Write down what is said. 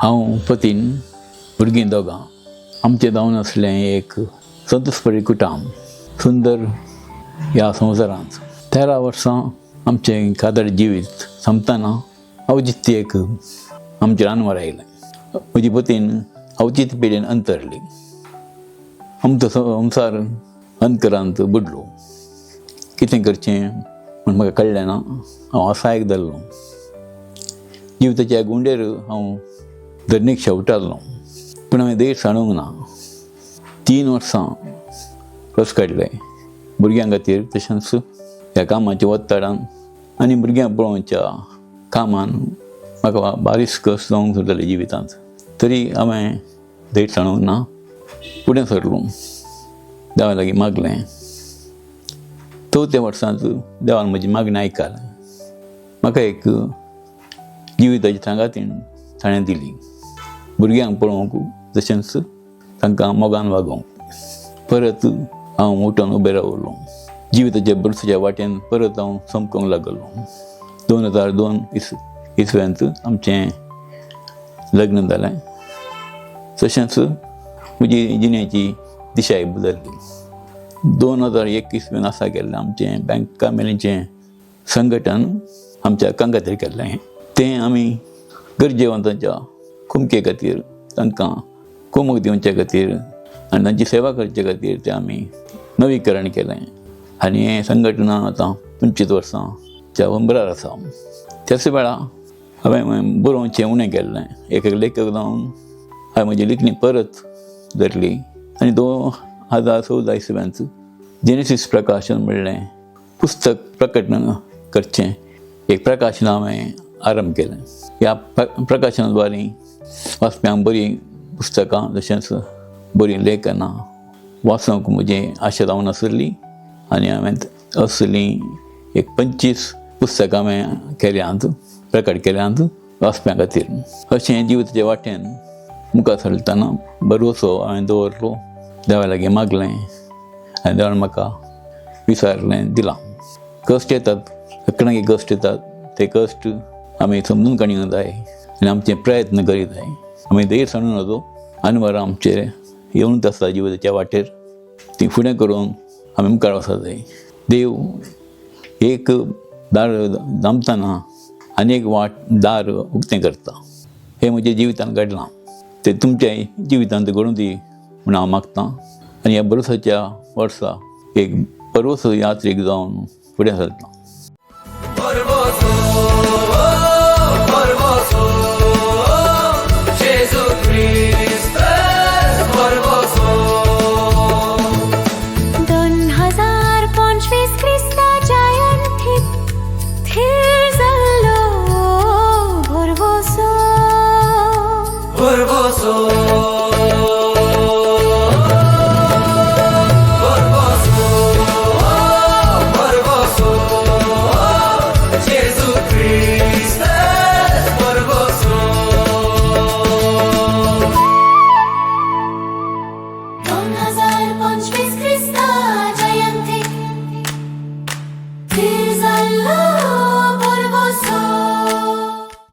हांव पतीन भुरगीं दोगां आमचें जावन आसलें एक संतोषपरी कुटाम सुंदर ह्या संवसारांत 13 वर्सां आमचें कादर जिवीत संपतना अवचित्येक आमचेर अनवर आयलें. म्हजी पतीन अवचित पिडेन अंतरली. आमचो संवसार अंतरांत बुडलो. कितें करचें म्हूण म्हाका कळ्ळें ना. हांव असायक जाल्लो. जिविताच्या गुंडेर हांव धरणीक शेवटाल्लो. पूण हांवें देर साणूंक ना. 3 वर्सां कस काडले भुरग्यां खातीर, तशेंच ह्या कामाच्या वत्ताडान आनी भुरग्यां पळोवच्या कामान म्हाका बारीक कस जावंक सोदतालें जिवितांत. तरी हांवें देर साणूंक ना. फुडें सरलो. देवा लागीं मागलें. 4थ्या वर्सांत देवान म्हजी मागणी आयकली. म्हाका एक जिविताची सांगातीण ताणें दिली. भुरग्यांक पळोवंक तशेंच तांकां मोगान वागोवंक. परत हांव उठून उबें रावलो. जिविताच्या बर्साच्या वाटेन परत हांव चमकोंक लागलो. 2002 इसव्यांत आमचें लग्न जालें. तशेंच म्हजी जिणेची दिशाय बदल्ली. 2001 इसव्यान आसा केल्लें आमचें बँका मेलींचें संघटन आमच्या हक्कां खातीर केल्लें. तें आमी गरजेवंतांच्या कुमके खातीर, तांकां कुमक दिवचे खातीर आनी तांची सेवा करचे खातीर तें आमी नवीकरण केलें. आनी हें संघटना आतां 25 वर्सांच्या उंबरार आसा. त्याच वेळा हांवें बरोवचें उणें केल्लें. एक लेखक जावन हांवें म्हजी लेखणी परत धरली आनी 2014 इसव्यांत जेनेसीस प्रकाशन म्हणलें पुस्तक प्रकट करचें एक प्रकाशन हांवें आरंभ केलें. ह्या प्रकाशना वाचप्यांक बरीं पुस्तकां तशेंच बरीं लेखनां वाचूंक म्हजी आशा जावन आसली. आनी हांवें असलीं एक 25 पुस्तकां हांवें केल्यांत, प्रकट केल्यांत वाचप्यां खातीर. अशें जिविताच्या वाटेन मुखार सरतना भरवोसो हांवें दवरलो. देवा लागीं मागलें आनी देवान म्हाका विचारलें दिलां. कश्ट येतात, तकणाकी कश्ट येतात. ते कश्ट आमी समजून काडूंक जाय आनी आमचे प्रयत्न करीत जाय. आमी देर साणून नजो अनवरां आमचेर येवनूच आसता जिविताच्या वाटेर. ती फुडें करून आमी मुखार वचूंक जाय. देव एक दार दामतना आनीक दार उक्तें करता. हें म्हज्या जिवितांत घडलां. तें तुमच्याय जिवितांत घडूं दी म्हूण हांव मागतां. आनी ह्या बरोसाच्या वर्सा एक बरोसो यात्रेक जावन फुडें सरतां.